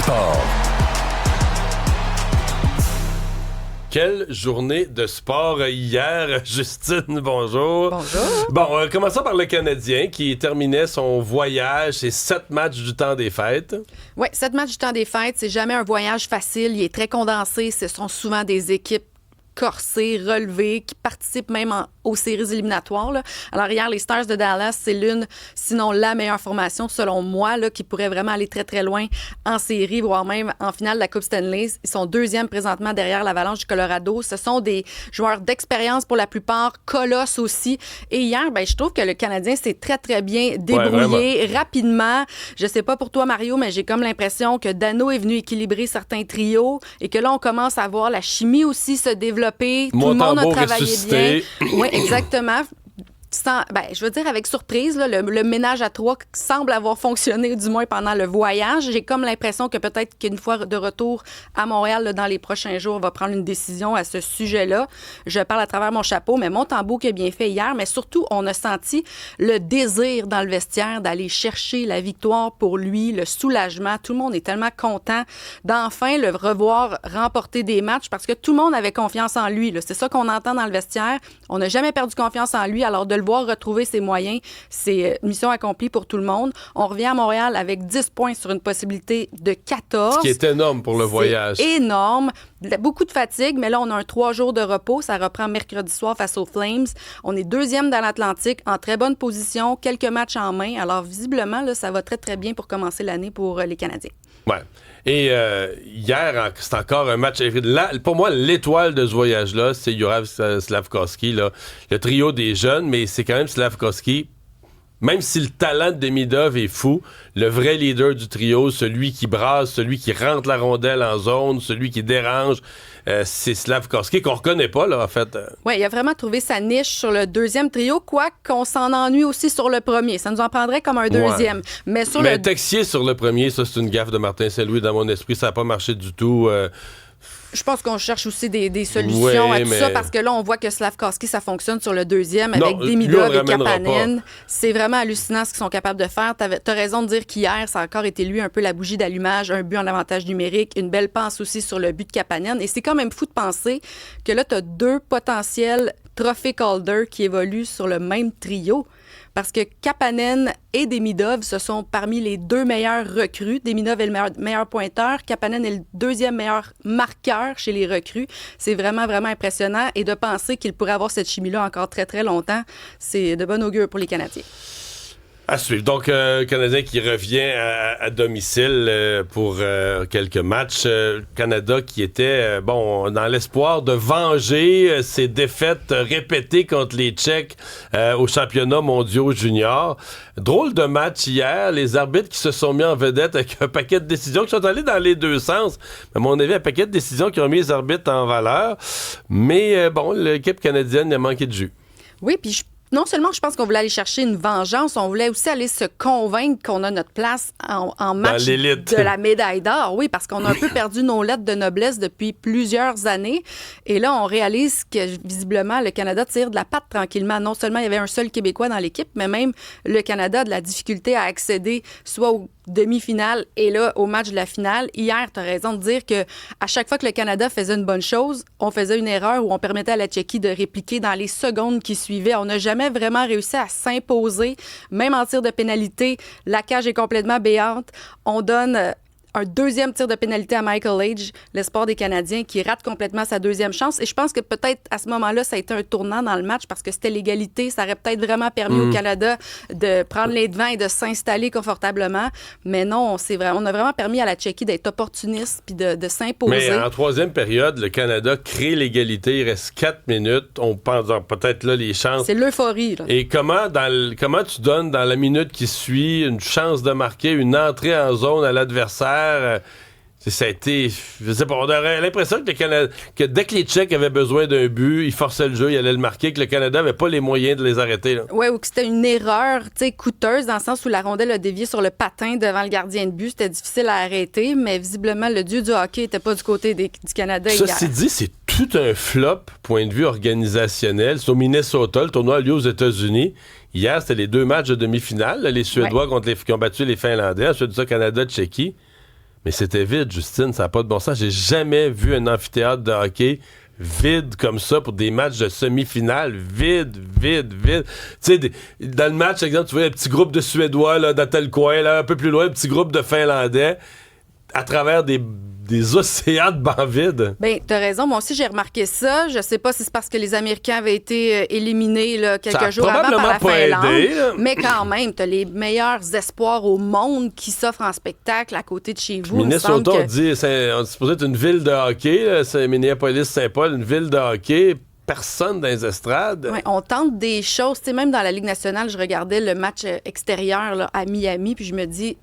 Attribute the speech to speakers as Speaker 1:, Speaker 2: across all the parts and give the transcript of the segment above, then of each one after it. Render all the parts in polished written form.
Speaker 1: sport.
Speaker 2: Quelle journée de sport hier, Justine, bonjour.
Speaker 3: Bonjour.
Speaker 2: Bon, commençons par le Canadien qui terminait son voyage, ses 7 matchs du temps des fêtes.
Speaker 3: Oui, 7 matchs du temps des fêtes, c'est jamais un voyage facile. Il est très condensé. Ce sont souvent des équipes corsées, relevées, qui participent même aux séries éliminatoires, là. Alors hier, les Stars de Dallas, c'est l'une, sinon la meilleure formation, selon moi, là, qui pourrait vraiment aller très, très loin en série, voire même en finale de la Coupe Stanley. Ils sont deuxième présentement derrière l'Avalanche du Colorado. Ce sont des joueurs d'expérience pour la plupart, colosses aussi. Et hier, je trouve que le Canadien s'est très, très bien débrouillé rapidement. Je sais pas pour toi, Mario, mais j'ai comme l'impression que Dano est venu équilibrer certains trios et que là, on commence à voir la chimie aussi se développer. Tout le monde a travaillé bien. Oui, exactement. Je veux dire, avec surprise, là, le ménage à trois semble avoir fonctionné, du moins pendant le voyage. J'ai comme l'impression que peut-être qu'une fois de retour à Montréal, là, dans les prochains jours, on va prendre une décision à ce sujet-là. Je parle à travers mon chapeau, mais Montembeault qui a bien fait hier, mais surtout, on a senti le désir dans le vestiaire d'aller chercher la victoire pour lui, le soulagement. Tout le monde est tellement content d'enfin le revoir remporter des matchs parce que tout le monde avait confiance en lui, là. C'est ça qu'on entend dans le vestiaire. On n'a jamais perdu confiance en lui, alors de le voir retrouver ses moyens, c'est mission accomplie pour tout le monde. On revient à Montréal avec 10 points sur une possibilité de 14.
Speaker 2: Ce qui est énorme pour le voyage.
Speaker 3: C'est énorme. Beaucoup de fatigue, mais là, on a un 3 jours de repos. Ça reprend mercredi soir face aux Flames. On est deuxième dans l'Atlantique, en très bonne position, quelques matchs en main. Alors, visiblement, là, ça va très, très bien pour commencer l'année pour les Canadiens.
Speaker 2: Ouais. Et hier, c'est encore un match. Là, pour moi, l'étoile de ce voyage-là, c'est Juraj Slafkovský, là, le trio des jeunes, mais c'est quand même Slafkovský. Même si le talent de Demidov est fou, le vrai leader du trio, celui qui brasse, celui qui rentre la rondelle en zone, celui qui dérange, c'est Slafkovský qu'on reconnaît pas, là, en fait.
Speaker 3: Oui, il a vraiment trouvé sa niche sur le deuxième trio, quoiqu'on s'en ennuie aussi sur le premier. Ça nous en prendrait comme un deuxième.
Speaker 2: Ouais. Mais Texier sur le premier, ça, c'est une gaffe de Martin Saint-Louis dans mon esprit. Ça n'a pas marché du tout.
Speaker 3: Je pense qu'on cherche aussi des solutions à tout ça, parce que là, on voit que Slafkovský, ça fonctionne sur le deuxième avec Demidov et Kapanen. C'est vraiment hallucinant ce qu'ils sont capables de faire. T'as raison de dire qu'hier, ça a encore été lui un peu la bougie d'allumage, un but en avantage numérique, une belle passe aussi sur le but de Kapanen. Et c'est quand même fou de penser que là, t'as deux potentiels trophées Calder qui évoluent sur le même trio. Parce que Kapanen et Demidov, ce sont parmi les deux meilleurs recrues. Demidov est le meilleur pointeur. Kapanen est le deuxième meilleur marqueur chez les recrues. C'est vraiment, vraiment impressionnant. Et de penser qu'il pourrait avoir cette chimie-là encore très, très longtemps, c'est de bon augure pour les Canadiens.
Speaker 2: À suivre. Donc, Canadien qui revient à domicile pour quelques matchs. Canada qui était, dans l'espoir de venger ses défaites répétées contre les Tchèques aux championnats mondiaux juniors. Drôle de match hier. Les arbitres qui se sont mis en vedette avec un paquet de décisions qui sont allées dans les deux sens. À mon avis, un paquet de décisions qui ont mis les arbitres en valeur. Mais, l'équipe canadienne a manqué de jus.
Speaker 3: Oui, puis non seulement je pense qu'on voulait aller chercher une vengeance, on voulait aussi aller se convaincre qu'on a notre place en match de la médaille d'or. Oui, parce qu'on a un peu perdu nos lettres de noblesse depuis plusieurs années. Et là, on réalise que visiblement, le Canada tire de la patte tranquillement. Non seulement il y avait un seul Québécois dans l'équipe, mais même le Canada a de la difficulté à accéder soit au demi-finale et là, au match de la finale. Hier, tu as raison de dire que à chaque fois que le Canada faisait une bonne chose, on faisait une erreur ou on permettait à la Tchéquie de répliquer dans les secondes qui suivaient. On n'a jamais vraiment réussi à s'imposer, même en tir de pénalité. La cage est complètement béante. On donne un deuxième tir de pénalité à Michael Age, l'espoir des Canadiens, qui rate complètement sa deuxième chance. Et je pense que peut-être à ce moment-là, ça a été un tournant dans le match parce que c'était l'égalité. Ça aurait peut-être vraiment permis au Canada de prendre les devants et de s'installer confortablement. Mais non, on a vraiment permis à la Tchéquie d'être opportuniste puis de s'imposer.
Speaker 2: Mais en troisième période, le Canada crée l'égalité. Il reste 4 minutes. On pense peut-être là les chances.
Speaker 3: C'est l'euphorie, là.
Speaker 2: Et comment tu donnes dans la minute qui suit une chance de marquer, une entrée en zone à l'adversaire? Ça a été, je sais pas, on aurait l'impression que dès que les Tchèques avaient besoin d'un but, ils forçaient le jeu, ils allaient le marquer, que le Canada avait pas les moyens de les arrêter.
Speaker 3: Oui, ou que c'était une erreur coûteuse dans le sens où la rondelle a dévié sur le patin devant le gardien de but. C'était difficile à arrêter, mais visiblement, le dieu du hockey n'était pas du côté du Canada hier.
Speaker 2: Ceci dit, c'est tout un flop, point de vue organisationnel. C'est au Minnesota, le tournoi a lieu aux États-Unis. Hier, c'était les 2 matchs de demi-finale, les Suédois qui ont battu les Finlandais. Ensuite de ça, Canada-Tchéquie. Mais c'était vide, Justine, ça n'a pas de bon sens. J'ai jamais vu un amphithéâtre de hockey vide comme ça pour des matchs de semi-finale. Vide. Tu sais, dans le match, par exemple, tu vois un petit groupe de Suédois là, dans tel coin, là, un peu plus loin, un petit groupe de Finlandais, à travers des océans de bancs vides.
Speaker 3: Bien, t'as raison. Moi aussi, j'ai remarqué ça. Je sais pas si c'est parce que les Américains avaient été éliminés là, quelques jours avant par la Finlande. Aidé, mais quand même, t'as les meilleurs espoirs au monde qui s'offrent en spectacle à côté de chez vous.
Speaker 2: Minnesota, on dit, c'est supposé être une ville de hockey. Là, c'est Minneapolis-Saint-Paul, une ville de hockey. Personne dans les estrades.
Speaker 3: Ouais, on tente des choses. Tu sais, même dans la Ligue nationale, je regardais le match extérieur là, à Miami, puis je me dis...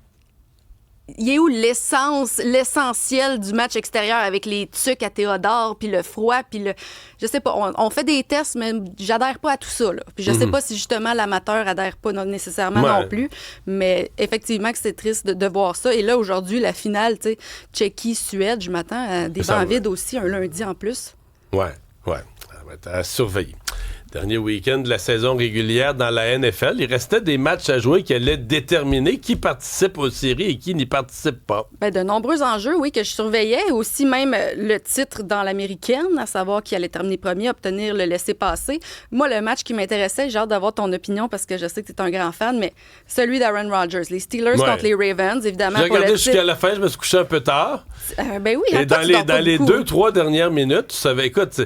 Speaker 3: Il est où l'essentiel du match extérieur avec les tucs à Théodore, puis le froid, puis le... Je sais pas, on fait des tests, mais j'adhère pas à tout ça, là. Puis je sais pas si, justement, l'amateur adhère pas nécessairement non plus, mais effectivement que c'est triste de voir ça. Et là, aujourd'hui, la finale, tu sais, Tchéquie-Suède, je m'attends à des bancs vides aussi, un lundi en plus.
Speaker 2: Ouais. Ça va être à surveiller. Dernier week-end de la saison régulière dans la NFL. Il restait des matchs à jouer qui allaient déterminer qui participe aux séries et qui n'y participe pas.
Speaker 3: Bien, de nombreux enjeux, oui, que je surveillais. Aussi même le titre dans l'américaine, à savoir qui allait terminer premier, obtenir le laissez-passer. Moi, le match qui m'intéressait, j'ai hâte d'avoir ton opinion parce que je sais que tu es un grand fan, mais celui d'Aaron Rodgers. Les Steelers contre les Ravens, évidemment.
Speaker 2: J'ai regardé jusqu'à la fin, je me suis couché un peu tard.
Speaker 3: Ben oui,
Speaker 2: et dans les 2-3 dernières minutes, tu savais, écoute...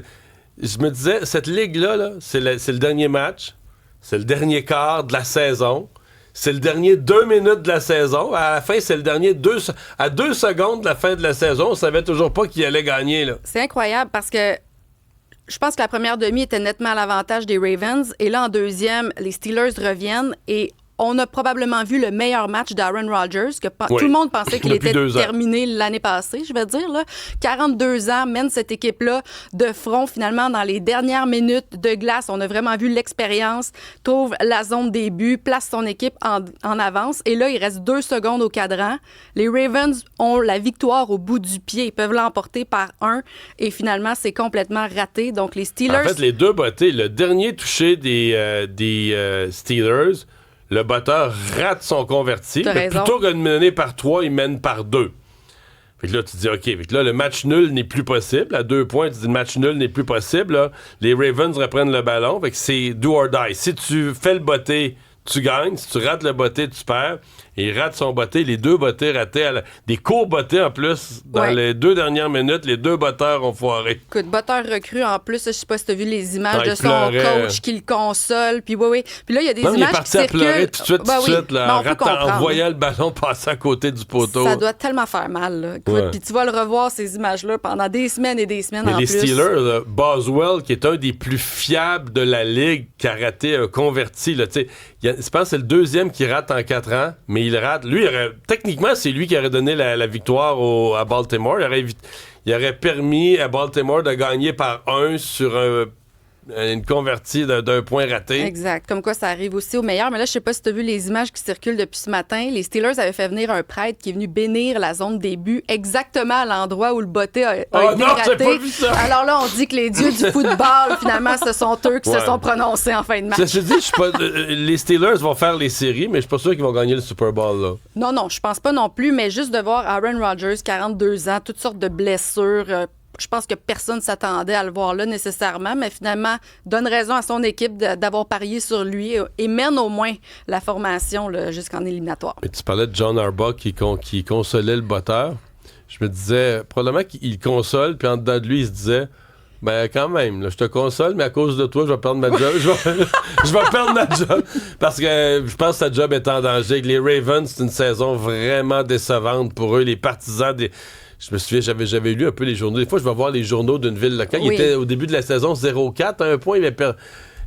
Speaker 2: Je me disais, cette ligue-là, c'est le dernier match, c'est le dernier quart de la saison, c'est le dernier 2 minutes de la saison. À la fin, c'est le dernier 2 secondes de la fin de la saison. On savait toujours pas qui allait gagner. Là.
Speaker 3: C'est incroyable parce que je pense que la première demi était nettement à l'avantage des Ravens. Et là, en deuxième, les Steelers reviennent et on a probablement vu le meilleur match d'Aaron Rodgers, que tout le monde pensait qu'il était terminé l'année passée, je vais dire. Là. 42 ans, mène cette équipe-là de front, finalement, dans les dernières minutes de glace. On a vraiment vu l'expérience, trouve la zone des buts, place son équipe en avance. Et là, il reste 2 secondes au cadran. Les Ravens ont la victoire au bout du pied. Ils peuvent l'emporter par 1. Et finalement, c'est complètement raté. Donc, les Steelers...
Speaker 2: En fait, les deux bottés, le dernier touché des Steelers... Le batteur rate son converti. Mais plutôt que de mener par 3, il mène par 2. Fait que là, tu te dis, OK, fait que là, le match nul n'est plus possible. À 2 points, tu dis, le match nul n'est plus possible. Là. Les Ravens reprennent le ballon. Fait que c'est do or die. Si tu fais le botté, tu gagnes. Si tu rates le botté, tu perds. Et il rate son botté. Les 2 bottés ratés. Des courts bottés en plus. Dans les 2 dernières minutes, les 2 botteurs ont foiré.
Speaker 3: Écoute, botteur recru en plus. Je sais pas si tu as vu les images de son coach qui le console. Puis oui. Puis là, il y a des images
Speaker 2: il est parti
Speaker 3: qui
Speaker 2: à pleurer
Speaker 3: tout
Speaker 2: de suite. Là, en voyant le ballon passer à côté du poteau.
Speaker 3: Ça doit tellement faire mal. Là. Écoute, puis tu vas le revoir, ces images-là, pendant des semaines et des semaines. Mais
Speaker 2: les Steelers, là, Boswell, qui est un des plus fiables de la Ligue, qui a raté un converti. Là, je pense que c'est le 2e qui rate en 4 ans, mais il rate. Lui, techniquement, c'est lui qui aurait donné la victoire à Baltimore. Il aurait permis à Baltimore de gagner par 1 sur une convertie d'un point raté.
Speaker 3: Exact. Comme quoi, ça arrive aussi au meilleur. Mais là, je sais pas si tu as vu les images qui circulent depuis ce matin. Les Steelers avaient fait venir un prêtre qui est venu bénir la zone des buts exactement à l'endroit où le botté a été raté.
Speaker 2: J'ai pas vu ça.
Speaker 3: Alors là, on dit que les dieux du football, finalement, ce sont eux qui se sont prononcés en fin de match.
Speaker 2: Je te dis, les Steelers vont faire les séries, mais je suis pas sûr qu'ils vont gagner le Super Bowl. Là.
Speaker 3: Non, je pense pas non plus. Mais juste de voir Aaron Rodgers, 42 ans, toutes sortes de blessures... je pense que personne ne s'attendait à le voir là nécessairement, mais finalement, donne raison à son équipe d'avoir parié sur lui et mène au moins la formation là, jusqu'en éliminatoire.
Speaker 2: Mais tu parlais de John Harbaugh qui consolait le botteur. Je me disais, probablement qu'il console, puis en dedans de lui, il se disait, ben quand même, là, je te console, mais à cause de toi, je vais perdre ma job. Je vais perdre ma job. Parce que je pense que sa job est en danger. Les Ravens, c'est une saison vraiment décevante pour eux. Les partisans des... Je me souviens, j'avais lu un peu les journaux. Des fois, je vais voir les journaux d'une ville locale. Il était au début de la saison 0-4 à un point. Il avait perdu.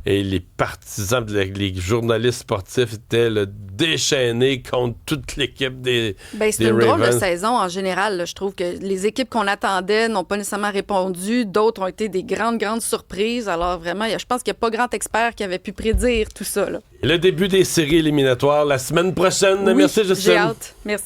Speaker 2: Et les partisans, les journalistes sportifs étaient déchaînés contre toute l'équipe des Ravens.
Speaker 3: C'est une drôle de saison en général. Là. Je trouve que les équipes qu'on attendait n'ont pas nécessairement répondu. D'autres ont été des grandes surprises. Alors vraiment, je pense qu'il n'y a pas grand expert qui avait pu prédire tout ça. Là.
Speaker 2: Le début des séries éliminatoires la semaine prochaine.
Speaker 3: Oui,
Speaker 2: merci, Justine.
Speaker 3: J'ai hâte. Merci.